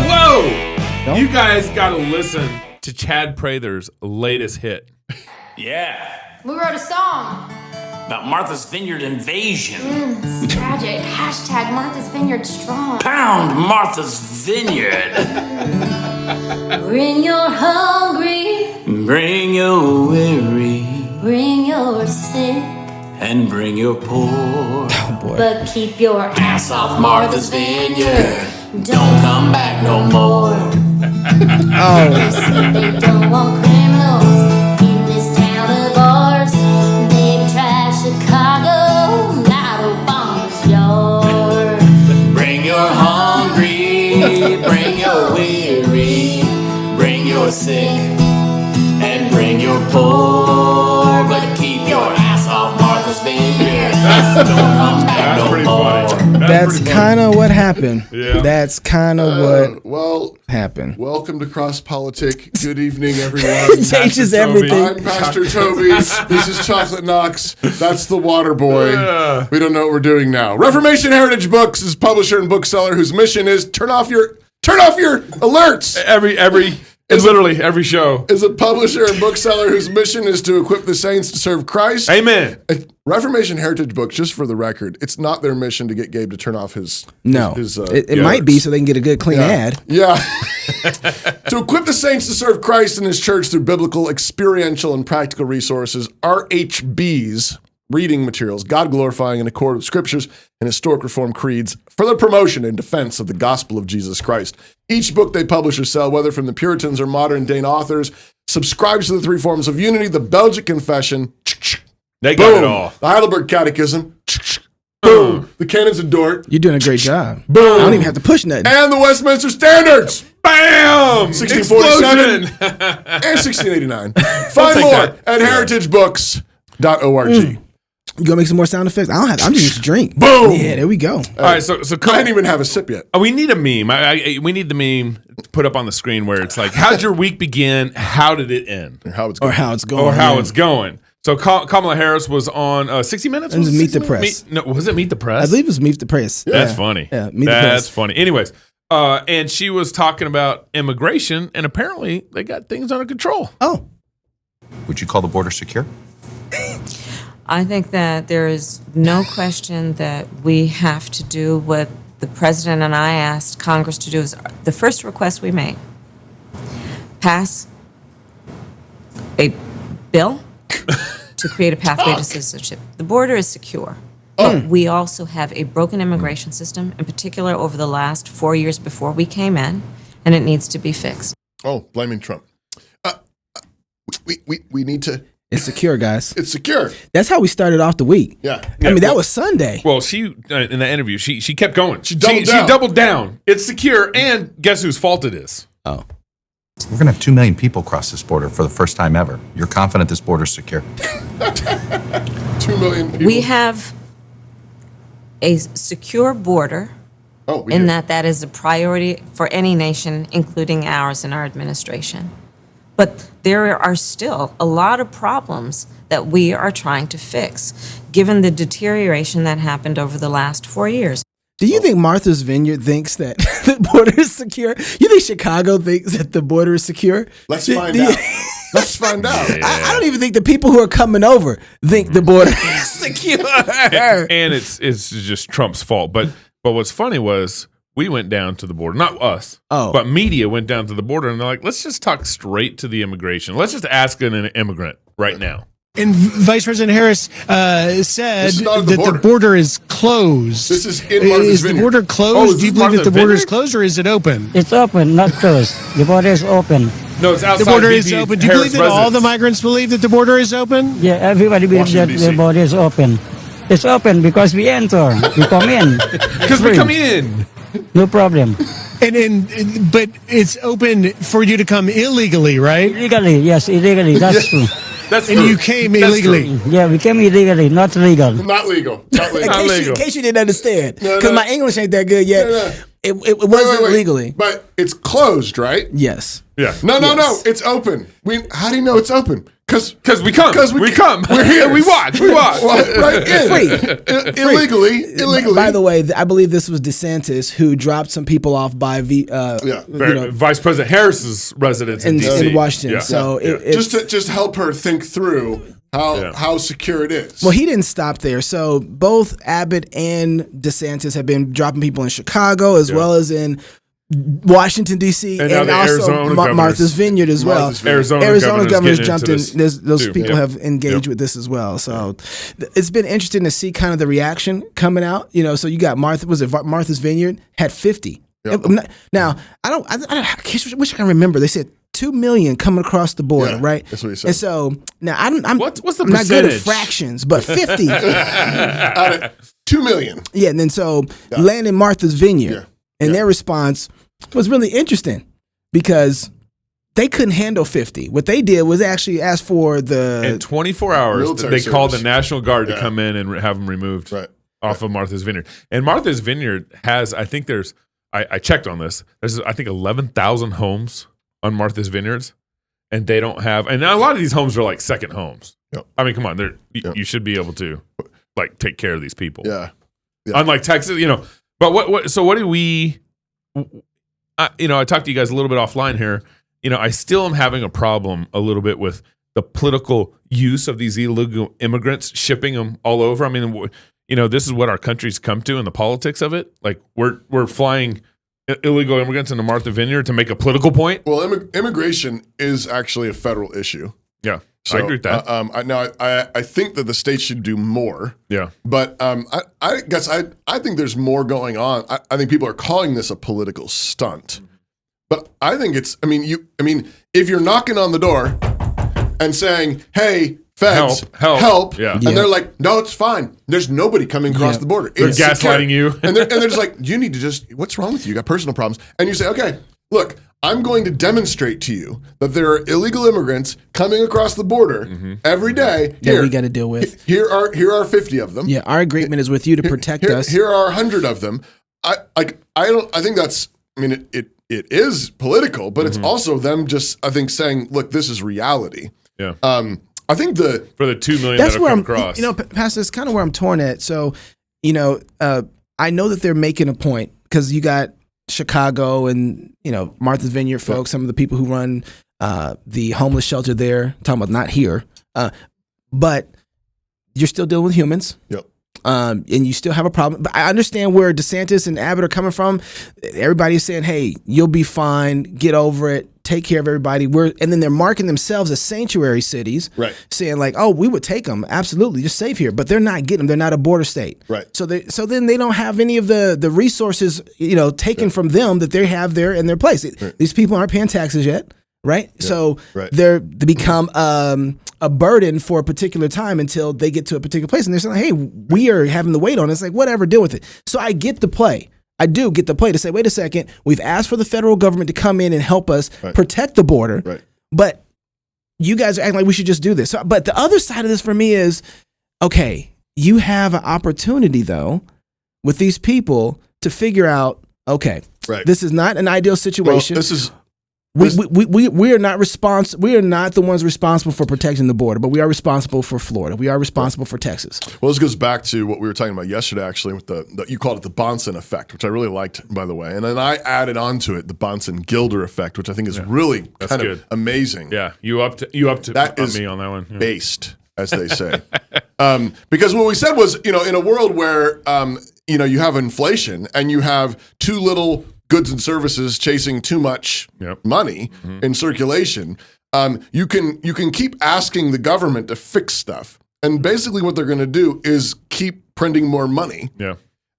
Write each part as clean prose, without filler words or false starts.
whoa! Nope. You guys got to listen to Chad Prather's latest hit. Yeah. We wrote a song. About Martha's Vineyard invasion. It's tragic. Hashtag Martha's Vineyard strong. Pound Martha's Vineyard. Bring your hungry. Bring your weary. Bring your sick. And bring your poor. Oh, boy. But keep your Ass off Martha's Vineyard. Don't come back no more. They say they don't want criminals in this town of ours. They trash Chicago, not Obama's yard. Bring your hungry. Bring your weary. Bring your sick. And bring your poor. But keep your ass off Martha's Vineyard. Don't come back no pretty more. funny. That's kind of what happened. Yeah. That's kind of what happened. Welcome to Cross Politic. Good evening, everyone. Changes Toby. everything. I'm Pastor Toby. This is Chocolate Knox. That's the Water Boy. We don't know what we're doing now. Reformation Heritage Books is publisher and bookseller whose mission is turn off your alerts. Literally every show. Is a publisher and bookseller whose mission is to equip the saints to serve Christ. Amen. Reformation Heritage Books, just for the record, it's not their mission to get Gabe to turn off his. No, his, it might be so they can get a good clean ad. Yeah. To equip the saints to serve Christ and his church through biblical, experiential, and practical resources, RHBs, reading materials, God-glorifying in accord with scriptures and historic Reformed creeds for the promotion and defense of the gospel of Jesus Christ. Each book they publish or sell, whether from the Puritans or modern-day authors, subscribes to the three forms of unity, the Belgic Confession, They got boom, it all. the Heidelberg Catechism, boom, the Canons of Dort, You're doing a great job. boom, I don't even have to push nothing. and the Westminster Standards. Bam! 1647 Explosion! and 1689. Find take more that. at heritagebooks.org. You gonna make some more sound effects? I don't have. I'm just used to drink. Boom! Yeah, there we go. All right, so I didn't even have a sip yet. we need a meme. We need the meme put up on the screen where it's like, how'd your week begin? How did it end? Or how it's Or going. how it's going. Or how yeah. it's going. So Kamala Harris was on 60 Minutes? It was it Meet 60 the Press. No, was it Meet the Press? I believe it was Meet the Press. That's Yeah. funny. Yeah, Meet the That's Press. funny. Anyways, and she was talking about immigration, and apparently they got things under control. Oh, Would you call the border secure? I think that there is no question that we have to do what the president and I asked Congress to do. Is the first request we made: pass a bill to create a pathway to citizenship. The border is secure. But we also have a broken immigration system, in particular over the last 4 years before we came in, and it needs to be fixed. Oh, blaming Trump. We need to. it's secure, guys. It's secure. That's how we started off the week. Yeah. I mean, that was Sunday. Well, she in the interview, she kept going. She doubled down. She doubled down. It's secure, and guess whose fault it is? Oh, We're going to have 2 million people cross this border for the first time ever. You're confident this border's secure? 2 million people. We have a secure border. we in do. that is a priority for any nation, including ours and our administration. But there are still a lot of problems that we are trying to fix, given the deterioration that happened over the last 4 years. do you think Martha's Vineyard thinks that the border is secure? You think Chicago thinks that the border is secure? Let's Do- find do you- out. Let's find out. I don't even think the people who are coming over think the border is secure. And it's just Trump's fault. But what's funny was we went down to the border, not us, but media went down to the border, and they're like, let's just talk straight to the immigration. Let's just ask an immigrant right now. And Vice President Harris said This is not at that the the border. border is closed. This is in Martha's Is the Vineyard. border Oh, closed? is Do you this believe that Martha's the border is Vineyard? closed, or is it open? It's open, not closed. The border is open. No, it's outside The border is VP open. Do you Harris believe that all the residence. migrants believe that the border is open? Yeah, everybody believes that Washington, the DC. border is open. It's open because we enter. We come in. Because we come in. No problem. But it's open for you to come illegally, right? Illegally, yes, illegally. That's true. That's And true. you came That's illegally. true. Yeah, we came illegally, not legal. Not legal. Not legal. Not In legal. case you didn't understand, No, because no. my English ain't that good yet. No. It wasn't Wait. legally. But it's closed, right? Yes. Yeah. No. Yes. It's open. How do you know it's open? Because we come. We're here. We walk. Right in. Free. Illegally. By the way, I believe this was DeSantis who dropped some people off by Vice President Harris's residence in D.C. in Washington. Yeah. So just help her think through how secure it is. Well, he didn't stop there. So both Abbott and DeSantis have been dropping people in Chicago as well as in Washington, D.C. And and also Martha's Vineyard as well. Arizona governor's jumped in. Those people have engaged with this as well. So it's been interesting to see kind of the reaction coming out. So you got Martha's Vineyard had 50. Yep. Now, I wish I can remember. They said 2 million coming across the border, right? That's what he said. And so now what's the I'm not good at percentage? fractions, but 50. 2 million. Yeah, and then so land in Martha's Vineyard, and their response was really interesting because they couldn't handle 50. What they did was actually ask for in 24 hours. Military They called the service. National Guard to come in and have them removed off of Martha's Vineyard. And Martha's Vineyard has, I think there's, I checked on this. There's I think 11,000 homes on Martha's Vineyards, and they don't have. And a lot of these homes are like second homes. Yep. I mean, come on, you should be able to like take care of these people. Yeah. Unlike Texas, But what? So what do we? I talked to you guys a little bit offline here. I still am having a problem a little bit with the political use of these illegal immigrants, shipping them all over. I mean, this is what our country's come to, and the politics of it. Like we're flying illegal immigrants into Martha Vineyard to make a political point. Well, immigration is actually a federal issue. Yeah, So, I agree with that. I think that the states should do more. Yeah, but I guess I think there's more going on. I think people are calling this a political stunt, but I think it's. I mean, if you're knocking on the door and saying, "Hey, feds, help," and they're like, "No, it's fine. There's nobody coming across the border." They're gaslighting you, and they're just like, "You need to just. What's wrong with you? You got personal problems." And you say, "Okay, look." I'm going to demonstrate to you that there are illegal immigrants coming across the border every day. That we got to deal with. Here are 50 of them. Yeah, our agreement is with you to protect us. Here are 100 of them. I think that's. I mean, it is political, but it's also them just. I think saying, look, this is reality. Yeah. I think for the 2 million that's that have where come I'm, across. Pastor, it's kind of where I'm torn at. So, I know that they're making a point because you got Chicago and Martha's Vineyard folks, some of the people who run the homeless shelter there, talking about not here, but you're still dealing with humans. Yep. And you still have a problem. But I understand where DeSantis and Abbott are coming from. Everybody's saying, "Hey, you'll be fine. Get over it. Take care of everybody." And then they're marking themselves as sanctuary cities, right? Saying like, "Oh, we would take them. Absolutely, just safe here." But they're not getting them. They're not a border state, right? So then they don't have any of the resources, taken from them that they have there in their place. These people aren't paying taxes yet, right? Yeah. So they become a burden for a particular time until they get to a particular place, and they're saying, "Hey, we are having to wait on it." It's like, whatever, deal with it. So I get the play. I do get the play to say, wait a second, we've asked for the federal government to come in and help us protect the border, but you guys are acting like we should just do this. So, but the other side of this for me is, okay, you have an opportunity though with these people to figure out, okay, this is not an ideal situation. Well, this is. We are not we are not the ones responsible for protecting the border, but we are responsible for Florida. We are responsible for Texas. Well, this goes back to what we were talking about yesterday, actually, with the you called it the Bonson effect, which I really liked, by the way. And then I added onto it the Bonson-Gilder effect, which I think is really kind of amazing. Yeah, you up to me on that one. Yeah. Based, as they say. Because what we said was, in a world where you have inflation and you have too little goods and services chasing too much money in circulation, you can keep asking the government to fix stuff, and basically what they're going to do is keep printing more money,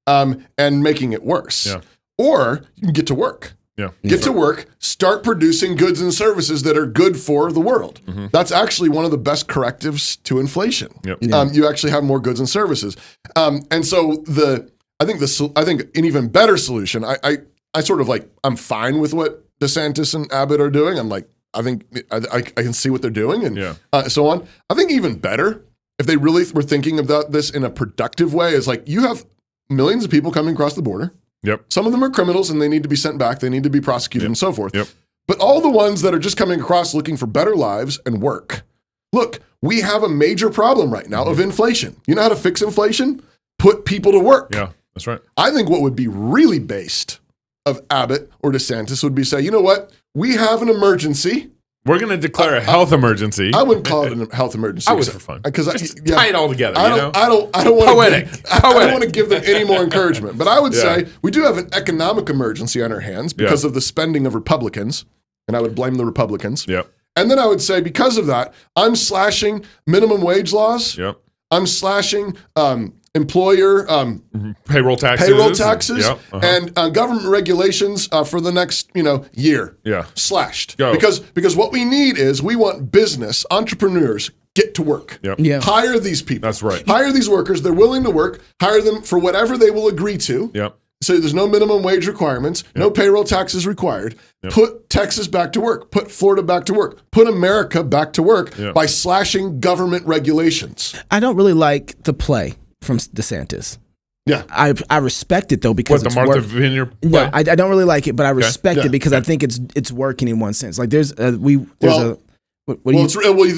and making it worse. Or you can get to work. Get to work, start producing goods and services that are good for the world. That's actually one of the best correctives to inflation. You actually have more goods and services, and so I think an even better solution. I sort of I'm fine with what DeSantis and Abbott are doing. I'm like, I think I can see what they're doing and so on. I think even better, if they really were thinking about this in a productive way, is like you have millions of people coming across the border. Some of them are criminals and they need to be sent back. They need to be prosecuted and so forth. But all the ones that are just coming across looking for better lives and work, look, we have a major problem right now of inflation. You know how to fix inflation? Put people to work. Yeah, that's right. I think what would be really based of Abbott or DeSantis would be say, you know what? We have an emergency. We're going to declare a health emergency. I wouldn't call it a health emergency. I would for fun. Because tie it all together. I don't want to give them any more encouragement. But I would say we do have an economic emergency on our hands because of the spending of Republicans, and I would blame the Republicans. Yep. And then I would say because of that, I'm slashing minimum wage laws. Yep. I'm slashing employer payroll taxes, and government regulations for the next year. Yeah, slashed. Go. Because what we need is we want business entrepreneurs get to work. Yep. Yeah. Hire these people. That's right. Hire these workers. They're willing to work. Hire them for whatever they will agree to. Yep. So there's no minimum wage requirements, no payroll taxes required. Yep. Put Texas back to work. Put Florida back to work. Put America back to work by slashing government regulations. I don't really like the play from DeSantis. Yeah, I respect it though because the Martha Vineyard. No, I don't really like it, but I respect it because I think it's working in one sense. Like they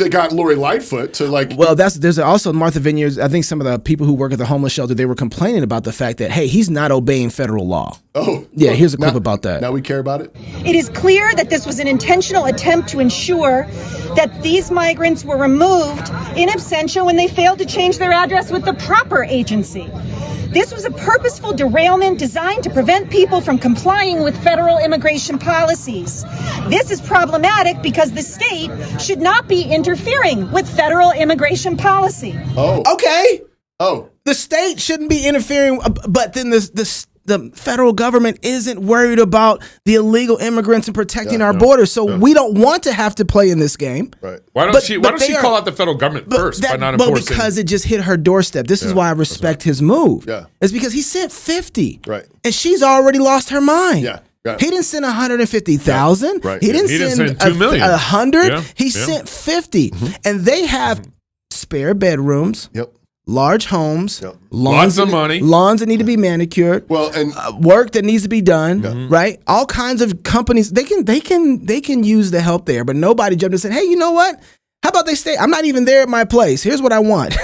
got Lori Lightfoot to like. Well, there's also Martha Vineyard. I think some of the people who work at the homeless shelter, they were complaining about the fact that, hey, he's not obeying federal law. Oh, yeah. Here's a clip about that. Now we care about it. It is clear that this was an intentional attempt to ensure that these migrants were removed in absentia when they failed to change their address with the proper agency. This was a purposeful derailment designed to prevent people from complying with federal immigration policies. This is problematic because the state should not be interfering with federal immigration policy. Oh. Okay. Oh. The state shouldn't be interfering, but then the federal government isn't worried about the illegal immigrants and protecting our borders. So we don't want to have to play in this game. Right. Why don't she call out the federal government first by not enforcing? But because it just hit her doorstep. This is why I respect his move. Yeah. It's because he sent 50. Right. And she's already lost her mind. Yeah. He didn't send 150,000. Right. He didn't send 2 million. 100. Yeah. He sent 50. And they have spare bedrooms. Yep. Large homes, lots of money, lawns that need to be manicured, and work that needs to be done, right? All kinds of companies they can use the help there, but nobody jumped and said, "Hey, you know what? How about they stay? I'm not even there at my place. Here's what I want.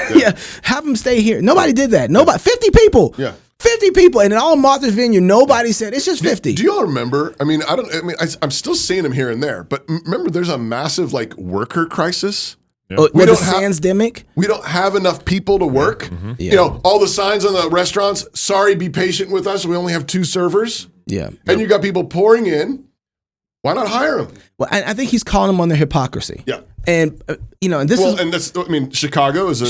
Have them stay here." Nobody did that. Nobody. 50 people. Yeah. 50 people, and in all Martha's Vineyard, nobody said it's just 50. Do y'all remember? I'm still seeing them here and there, but remember, there's a massive worker crisis. Yeah. The Sandsdemic? We don't have enough people to work. Mm-hmm. Yeah. All the signs on the restaurants, sorry, be patient with us. We only have 2 servers. Yeah. And you got people pouring in. Why not hire them? Well, I think he's calling them on their hypocrisy. Yeah. And, and this is... Chicago is a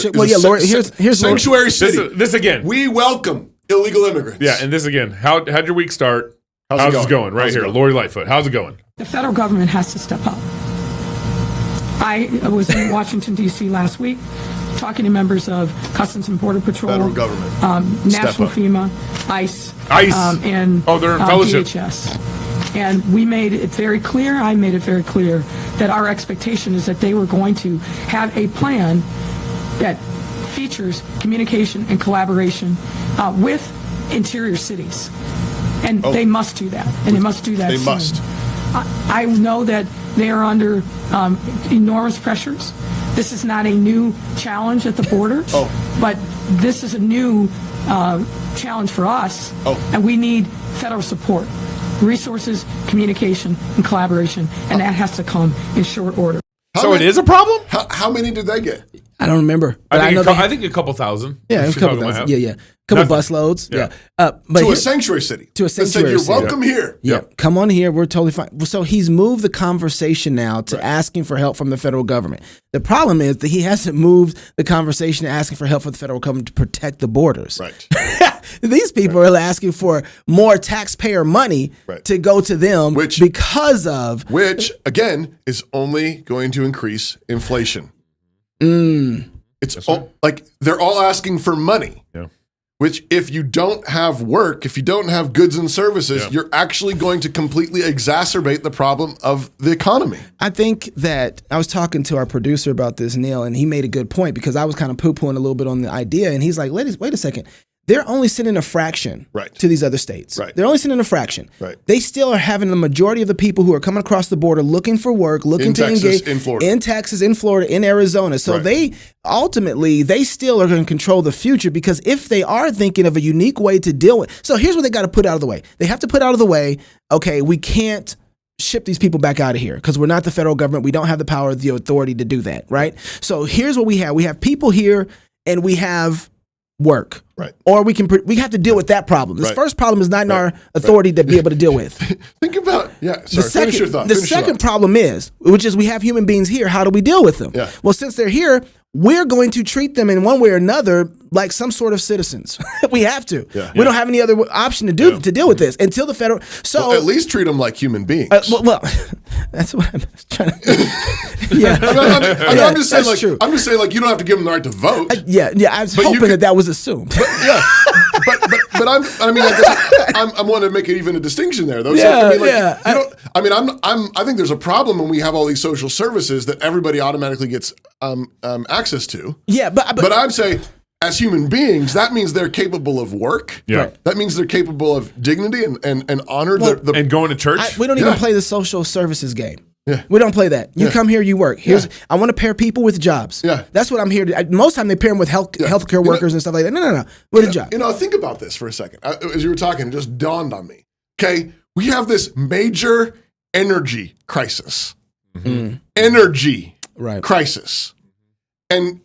here's sanctuary city. This again. We welcome illegal immigrants. Yeah, and this again. How'd your week start? How's it going? Right here. Lori Lightfoot. How's it going? The federal government has to step up. I was in Washington, D.C. last week talking to members of Customs and Border Patrol, federal government, National FEMA, ICE, and they're in fellowship. DHS. And we made it very clear, I made it very clear, that our expectation is that they were going to have a plan that features communication and collaboration with interior cities. And they must do that. And they must do that soon. Must. I know that they are under enormous pressures. This is not a new challenge at the border, but this is a new challenge for us, and we need federal support, resources, communication, and collaboration, and that has to come in short order. It is a problem? How many did they get? I don't remember. I think a couple thousand. Yeah, a couple thousand. Yeah. Couple bus loads. Yeah. But to a sanctuary city. To a sanctuary city. You're welcome here. Yeah. Come on here. We're totally fine. So he's moved the conversation now to asking for help from the federal government. The problem is that he hasn't moved the conversation to asking for help from the federal government to protect the borders. Right. These people are asking for more taxpayer money to go to them which, again, is only going to increase inflation. It's they're all asking for money. Yeah. Which, if you don't have work, if you don't have goods and services, you're actually going to completely exacerbate the problem of the economy. I think that I was talking to our producer about this, Neil, and he made a good point because I was kind of poo-pooing a little bit on the idea, and he's like, wait a second. they're only sending a fraction to these other states. Right. They're only sending a fraction. Right. They still are having the majority of the people who are coming across the border looking for work, looking to engage in Florida. in Texas, in Florida, in Arizona. So they still are going to control the future, because if they are thinking of a unique way to deal with, so here's what they got to put out of the way. They have to put out of the way, okay, we can't ship these people back out of here because we're not the federal government. We don't have the power or the authority to do that, right? So here's what we have. We have people here and we have work. Right. Or we have to deal with that problem. This first problem is not in our authority to be able to deal with. Think about, finish your thought. The second problem is, which is we have human beings here. How do we deal with them? Yeah. Well, since they're here, we're going to treat them in one way or another like some sort of citizens. We have to. Yeah. We don't have any other option to deal with this until the federal. So at least treat them like human beings. Well, that's what I'm trying to. Yeah, I'm just saying, that's true. I'm just saying, like, you don't have to give them the right to vote. I was hoping that was assumed. But I want to make it even a distinction there, though. I think there's a problem when we have all these social services that everybody automatically gets access to. Yeah, but I'm saying, as human beings, that means they're capable of work. Yeah. Right. That means they're capable of dignity and honor. And going to church. We don't even play the social services game. Yeah. We don't play that. You come here, you work. I want to pair people with jobs. Yeah. That's what I'm here to. Most time they pair them with healthcare workers and stuff like that. No. With a job. Think about this for a second. As you were talking, it just dawned on me. Okay, we have this major energy crisis. Mm-hmm. Energy right. crisis. And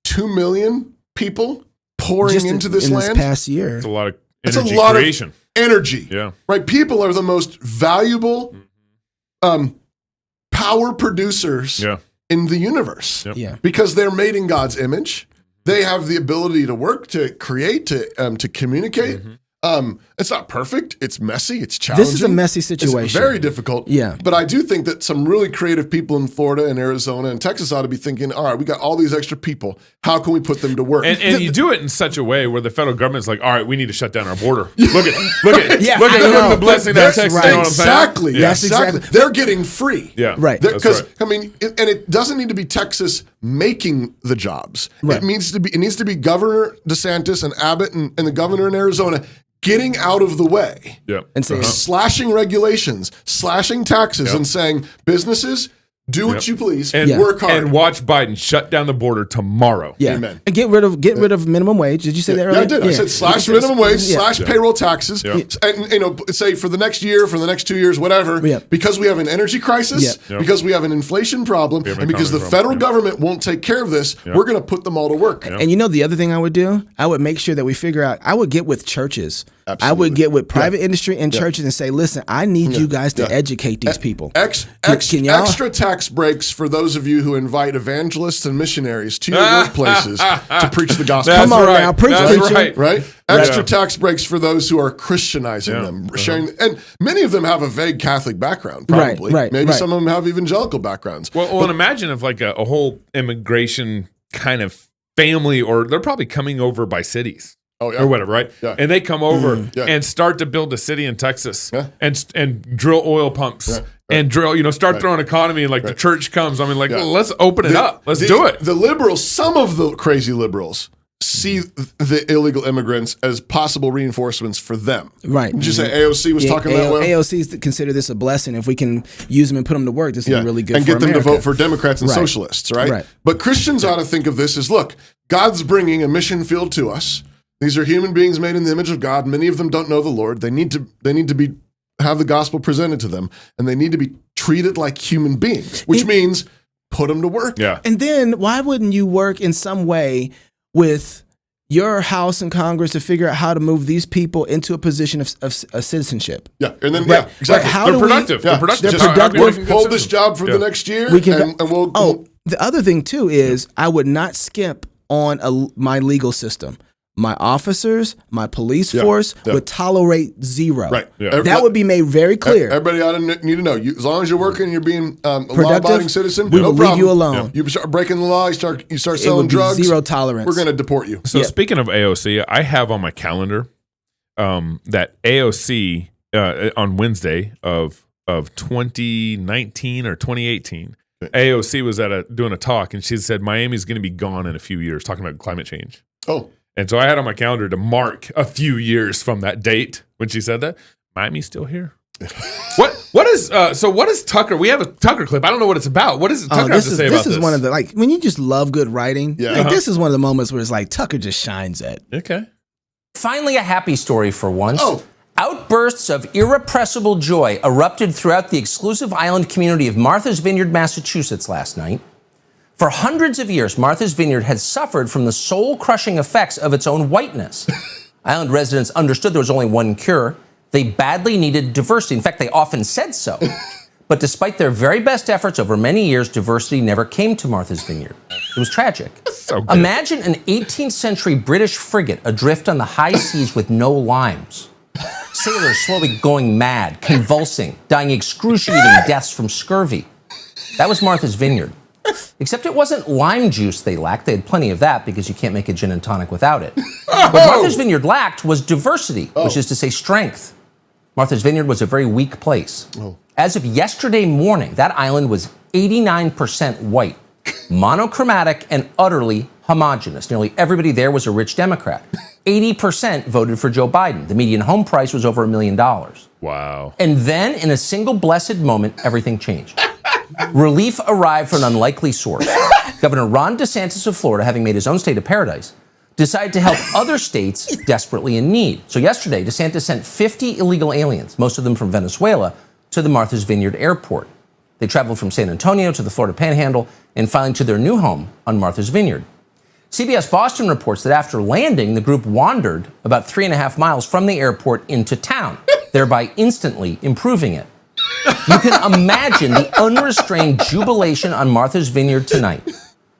2 million people pouring Just into this in land. This past year. It's a lot of It's energy a lot creation. Of energy. Yeah. Right? People are the most valuable power producers in the universe. Yep. Yeah. Because they're made in God's image. They have the ability to work, to create, to communicate. It's not perfect. It's messy. It's challenging. This is a messy situation. It's very difficult. Yeah. But I do think that some really creative people in Florida and Arizona and Texas ought to be thinking, all right, we got all these extra people. How can we put them to work? And you do it in such a way where the federal government's like, all right, we need to shut down our border. Look at the blessing that Texas. right. You know what I'm saying? Exactly. Yeah. Yes, exactly. They're getting free. Yeah. Right. Because right. and it doesn't need to be Texas making the jobs. Right. It needs to be Governor DeSantis and Abbott and the governor in Arizona getting out of the way. Yeah. And saying, slashing regulations, slashing taxes, and saying, businesses, do what you please and work hard. And watch Biden shut down the border tomorrow. Yeah. Amen. And get rid of minimum wage. Did you say that earlier? Yeah, I did. I said slash minimum wage, slash payroll taxes, and say for the next year, for the next 2 years, whatever. Yeah. Because we have an energy crisis, because we have an inflation problem, and because the federal government won't take care of this, we're going to put them all to work. And the other thing I would do, I would make sure that we figure out. I would get with churches. Absolutely. I would get with private industry and churches and say, listen, I need you guys to educate these people. Extra tax breaks for those of you who invite evangelists and missionaries to your workplaces to preach the gospel. Come on now, preach. Right? Extra tax breaks for those who are Christianizing them, sharing, and many of them have a vague Catholic background, probably. Right. Maybe some of them have evangelical backgrounds. Well, and imagine if like a whole immigration kind of family, or they're probably coming over by cities. Oh, yeah. Or whatever, right? Yeah. And they come over and start to build a city in Texas and drill oil pumps and drill, start throwing economy, and the church comes. I mean, let's open it up. Let's do it. The liberals, some of the crazy liberals, see the illegal immigrants as possible reinforcements for them. Right. Did you say AOC was talking that way? AOC's consider this a blessing. If we can use them and put them to work, this is really good and for get them America. to vote for Democrats and socialists, right? But Christians ought to think of this as, look, God's bringing a mission field to us. These are human beings made in the image of God. Many of them don't know the Lord. They need to have the gospel presented to them, and they need to be treated like human beings, which means put them to work. Yeah. And then why wouldn't you work in some way with your House and Congress to figure out how to move these people into a position of citizenship? Yeah, and then exactly. Right. How they're productive. They're productive. They're productive. Hold this job for the next year, and we'll. The other thing too is I would not skimp on my legal system. My officers, my police force would tolerate zero. Right. Yeah. That would be made very clear. Everybody ought to need to know. As long as you're working, you're being a law-abiding citizen. We will leave you alone. You start breaking the law. You start selling drugs. Zero tolerance. We're going to deport you. So speaking of AOC, I have on my calendar that AOC on Wednesday of 2019 or 2018. AOC was doing a talk, and she said Miami's going to be gone in a few years, talking about climate change. Oh. And so I had on my calendar to mark a few years from that date when she said that. Miami's still here. What is Tucker? We have a Tucker clip. I don't know what it's about. What does Tucker have to say about this? This is one of the, like, when you just love good writing, Yeah. this is one of the moments where it's like Tucker just shines at. Okay. Finally, a happy story for once. Oh. Outbursts of irrepressible joy erupted throughout the exclusive island community of Martha's Vineyard, Massachusetts last night. For hundreds of years, Martha's Vineyard had suffered from the soul-crushing effects of its own whiteness. Island residents understood there was only one cure. They badly needed diversity. In fact, they often said so. But despite their very best efforts over many years, diversity never came to Martha's Vineyard. It was tragic. So good. Imagine an 18th century British frigate adrift on the high seas with no limes. Sailors slowly going mad, convulsing, dying excruciating deaths from scurvy. That was Martha's Vineyard. Except it wasn't lime juice they lacked. They had plenty of that because you can't make a gin and tonic without it. What Martha's Vineyard lacked was diversity, which is to say strength. Martha's Vineyard was a very weak place. As of yesterday morning, that island was 89% white, monochromatic, and utterly homogenous. Nearly everybody there was a rich Democrat. 80% voted for Joe Biden. The median home price was over $1 million. Wow. And then, in a single blessed moment, everything changed. Relief arrived from an unlikely source. Governor Ron DeSantis of Florida, having made his own state a paradise, decided to help other states desperately in need. So yesterday, DeSantis sent 50 illegal aliens, most of them from Venezuela, to the Martha's Vineyard airport. They traveled from San Antonio to the Florida Panhandle and finally to their new home on Martha's Vineyard. CBS Boston reports that after landing, the group wandered about 3.5 miles from the airport into town, thereby instantly improving it. You can imagine the unrestrained jubilation on Martha's Vineyard tonight.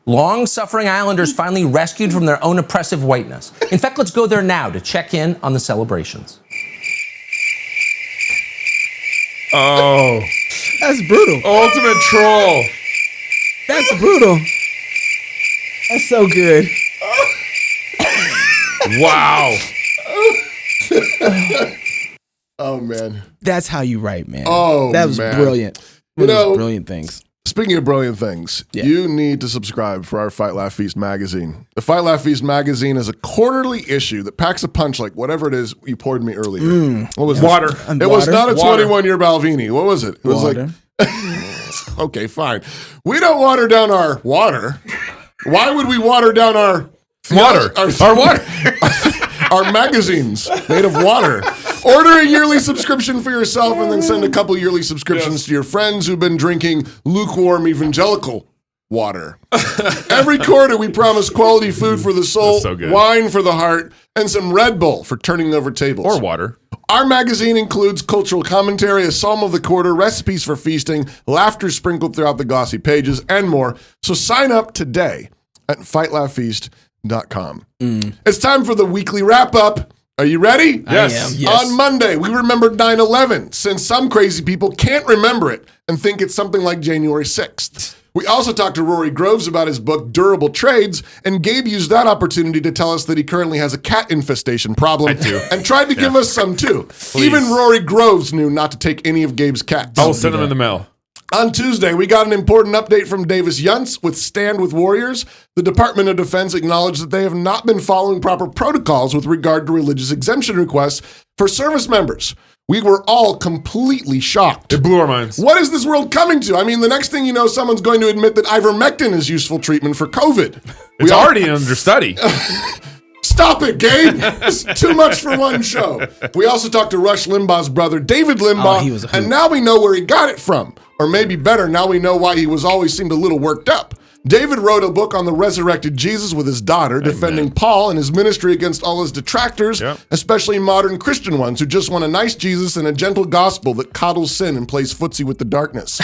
Long-suffering islanders finally rescued from their own oppressive whiteness. In fact, let's go there now to check in on the celebrations. Oh. That's brutal. Ultimate troll. That's brutal. That's so good. Wow. Oh, man. That's how you write, man. Oh, that was man. brilliant. You know, brilliant things. Speaking of brilliant things, you need to subscribe for our Fight Laugh Feast magazine. The Fight Laugh Feast magazine is a quarterly issue that packs a punch like whatever it is you poured me earlier. What was Water. It was not a 21-year Balvenie. What was it? It was Water. like, okay, fine. We don't water down our water. Why would we water down our Water. Our water. Our magazines made of water. Order a yearly subscription for yourself and then send a couple yearly subscriptions to your friends who've been drinking lukewarm evangelical water. Every quarter, we promise quality food for the soul, so good. wine for the heart, and some Red Bull for turning over tables. Or water. Our magazine includes cultural commentary, a psalm of the quarter, recipes for feasting, laughter sprinkled throughout the glossy pages, and more. So sign up today at fightlaughfeast.com. It's time for the weekly wrap-up. Are you ready? Yes. I am, yes. On Monday, we remembered 9/11, since some crazy people can't remember it and think it's something like January 6th. We also talked to Rory Groves about his book, Durable Trades, and Gabe used that opportunity to tell us that he currently has a cat infestation problem. I do. And tried to give us some too. Please. Even Rory Groves knew not to take any of Gabe's cats. I'll send them in the mail. On Tuesday, we got an important update from Davis Yuntz with Stand With Warriors. The Department of Defense acknowledged that they have not been following proper protocols with regard to religious exemption requests for service members. We were all completely shocked. It blew our minds. What is this world coming to? I mean, the next thing you know, someone's going to admit that ivermectin is useful treatment for COVID. It's already under study. Stop it, Gabe. It's too much for one show. We also talked to Rush Limbaugh's brother, David Limbaugh, he was a hoot. and now we know where he got it from. Or maybe better, now we know why he was always seemed a little worked up. David wrote a book on the resurrected Jesus with his daughter, defending Paul and his ministry against all his detractors, especially modern Christian ones who just want a nice Jesus and a gentle gospel that coddles sin and plays footsie with the darkness.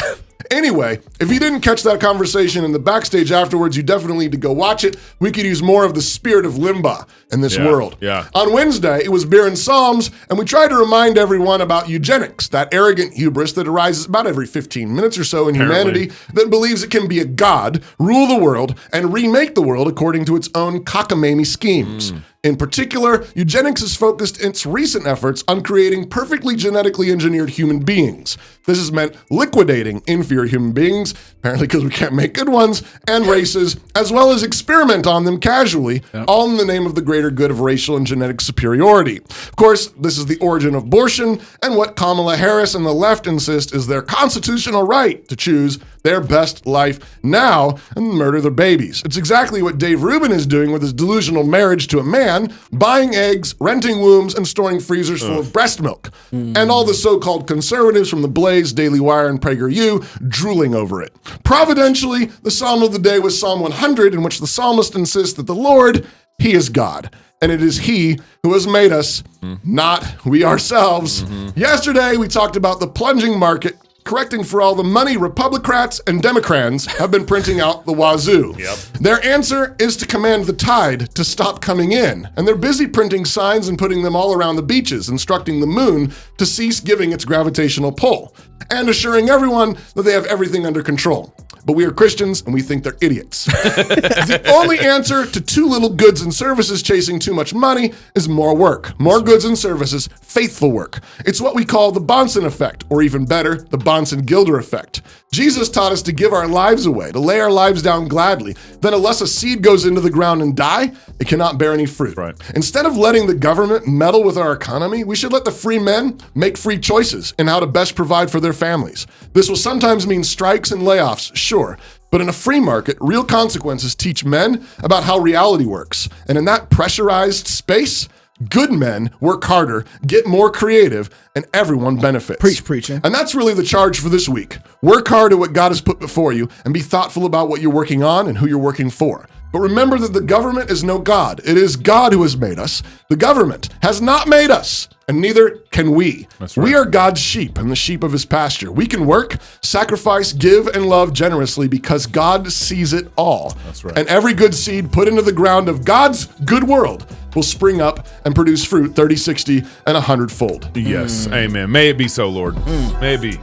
Anyway, if you didn't catch that conversation in the backstage afterwards, you definitely need to go watch it. We could use more of the spirit of Limbaugh in this world. Yeah. On Wednesday, it was Beer and Psalms, and we tried to remind everyone about eugenics, that arrogant hubris that arises about every 15 minutes or so in humanity that believes it can be a god, rule the world, and remake the world according to its own cockamamie schemes. In particular, eugenics has focused its recent efforts on creating perfectly genetically engineered human beings. This has meant liquidating inferior human beings, apparently because we can't make good ones, and races, as well as experiment on them casually, all in the name of the greater good of racial and genetic superiority. Of course, this is the origin of abortion, and what Kamala Harris and the left insist is their constitutional right to choose their best life now and murder their babies. It's exactly what Dave Rubin is doing with his delusional marriage to a man, buying eggs, renting wombs, and storing freezers full of breast milk. And all the so-called conservatives from the Blaze, Daily Wire, and PragerU drooling over it. Providentially, the psalm of the day was Psalm 100, in which the psalmist insists that the Lord, He is God. And it is He who has made us, not we ourselves. Yesterday, we talked about the plunging market, correcting for all the money Republicrats and Democrats have been printing out the wazoo. Their answer is to command the tide to stop coming in. And they're busy printing signs and putting them all around the beaches, instructing the moon to cease giving its gravitational pull, and assuring everyone that they have everything under control. But we are Christians and we think they're idiots. The only answer to too little goods and services chasing too much money is more work. More goods and services, faithful work. It's what we call the Bonson effect, or even better, the Bonson-Gilder effect. Jesus taught us to give our lives away, to lay our lives down gladly. Then unless a seed goes into the ground and die, it cannot bear any fruit. Instead of letting the government meddle with our economy, we should let the free men make free choices in how to best provide for their families. This will sometimes mean strikes and layoffs, sure, but in a free market, real consequences teach men about how reality works. And in that pressurized space, good men work harder, get more creative, and everyone benefits. Preaching. And that's really the charge for this week. Work hard at what God has put before you and be thoughtful about what you're working on and who you're working for. But remember that the government is no God. It is God who has made us. The government has not made us, and neither can we. That's right. We are God's sheep and the sheep of his pasture. We can work, sacrifice, give, and love generously because God sees it all. That's right. And every good seed put into the ground of God's good world will spring up and produce fruit 30, 60, and 100-fold. Yes, amen. May it be so, Lord. May it be.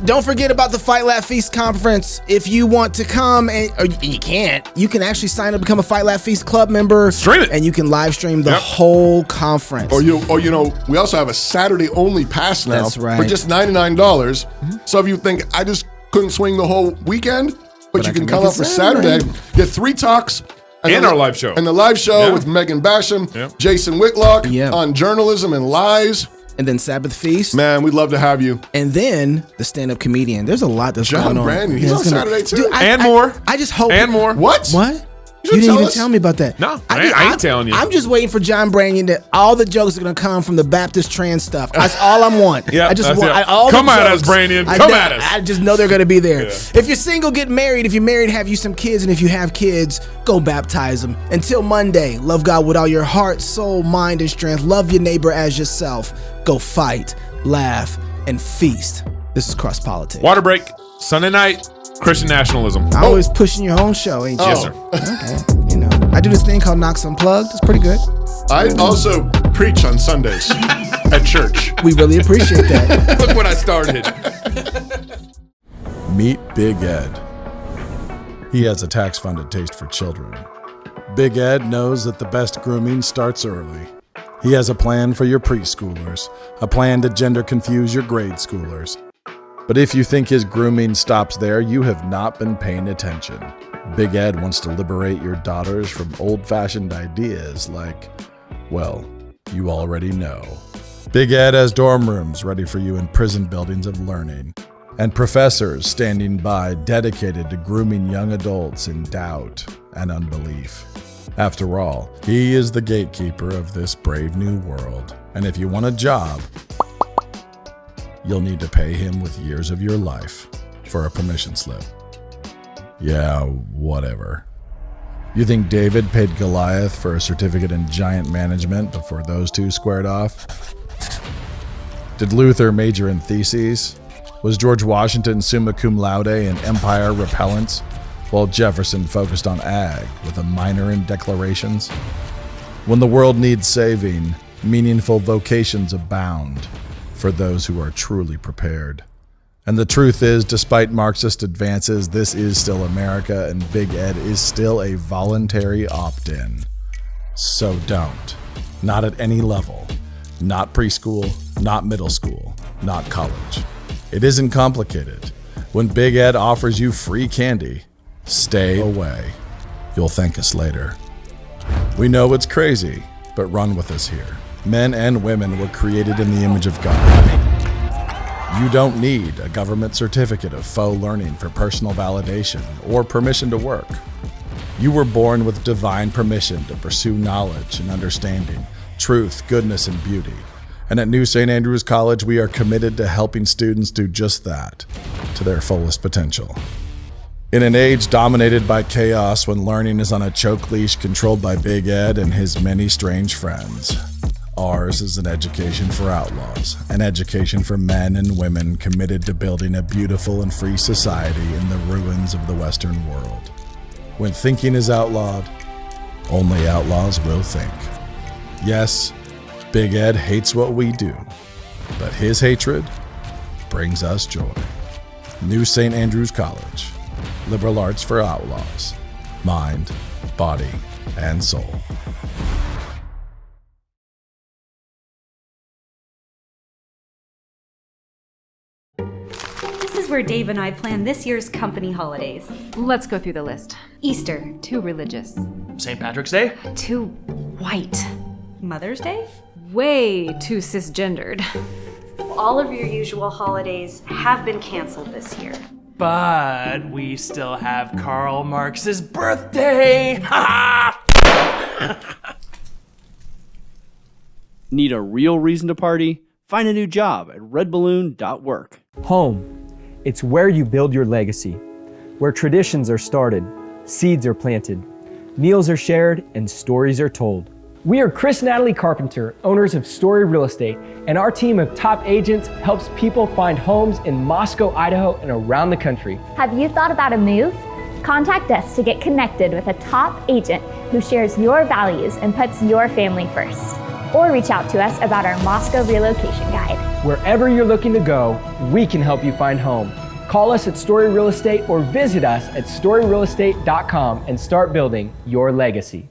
Don't forget about the Fight Laugh Feast conference. If you want to come, or you can't, you can actually sign up, become a Fight Laugh Feast club member. Stream it. And you can live stream the whole conference. Or you know, we also have a Saturday only pass now. That's right. For just $99. So if you think I just couldn't swing the whole weekend, but you can come up for Saturday, get 3 talks. And our live show. And the live show with Megan Basham, Jason Whitlock on journalism and lies. And then Sabbath Feast. Man, we'd love to have you. And then the stand-up comedian. There's a lot that's John going on. Brandon, he's on Saturday too. Dude, And more. I just hope. And more. What? What? You didn't even tell me about that. No, I ain't telling you. I'm just waiting for John Brandon that all the jokes are going to come from the Baptist trans stuff. That's all I'm want. Yeah, I just that's want it. all Come the at jokes. us, Brandon. I Come know- at us. I just know they're going to be there. Yeah. If you're single, get married. If you're married, have you some kids. And if you have kids, go baptize them. Until Monday, love God with all your heart, soul, mind, and strength. Love your neighbor as yourself. Go fight, laugh, and feast. This is Cross Politics. Water break, Sunday night, Christian nationalism. Always pushing your own show, ain't you? Yes, sir. Okay. You know, I do this thing called Knox Unplugged. It's pretty good. I also preach on Sundays at church. We really appreciate that. Look what I started. Meet Big Ed. He has a tax-funded taste for children. Big Ed knows that the best grooming starts early. He has a plan for your preschoolers, a plan to gender confuse your grade schoolers. But if you think his grooming stops there, you have not been paying attention. Big Ed wants to liberate your daughters from old-fashioned ideas like, well, you already know. Big Ed has dorm rooms ready for you in prison buildings of learning, and professors standing by dedicated to grooming young adults in doubt and unbelief. After all, he is the gatekeeper of this brave new world, and if you want a job, you'll need to pay him with years of your life for a permission slip. Yeah, whatever. You think David paid Goliath for a certificate in giant management before those two squared off? Did Luther major in theses? Was George Washington summa cum laude in empire repellents, while Jefferson focused on ag with a minor in declarations? When the world needs saving, meaningful vocations abound for those who are truly prepared. And the truth is, despite Marxist advances, this is still America, and Big Ed is still a voluntary opt-in. So don't. Not at any level. Not preschool, not middle school, not college. It isn't complicated. When Big Ed offers you free candy, stay away. You'll thank us later. We know it's crazy, but run with us here. Men and women were created in the image of God. You don't need a government certificate of faux learning for personal validation or permission to work. You were born with divine permission to pursue knowledge and understanding, truth, goodness, and beauty. And at New St. Andrews College, we are committed to helping students do just that, to their fullest potential. In an age dominated by chaos, when learning is on a choke leash controlled by Big Ed and his many strange friends, ours is an education for outlaws, an education for men and women committed to building a beautiful and free society in the ruins of the Western world. When thinking is outlawed, only outlaws will think. Yes, Big Ed hates what we do, but his hatred brings us joy. New St. Andrews College. Liberal arts for outlaws. Mind, body, and soul. This is where Dave and I plan this year's company holidays. Let's go through the list. Easter, too religious. St. Patrick's Day? Too white. Mother's Day? Way too cisgendered. All of your usual holidays have been canceled this year. But we still have Karl Marx's birthday! Need a real reason to party? Find a new job at redballoon.work. Home. It's where you build your legacy, where traditions are started, seeds are planted, meals are shared, and stories are told. We are Chris and Natalie Carpenter, owners of Story Real Estate, and our team of top agents helps people find homes in Moscow, Idaho, and around the country. Have you thought about a move? Contact us to get connected with a top agent who shares your values and puts your family first. Or reach out to us about our Moscow relocation guide. Wherever you're looking to go, we can help you find home. Call us at Story Real Estate or visit us at storyrealestate.com and start building your legacy.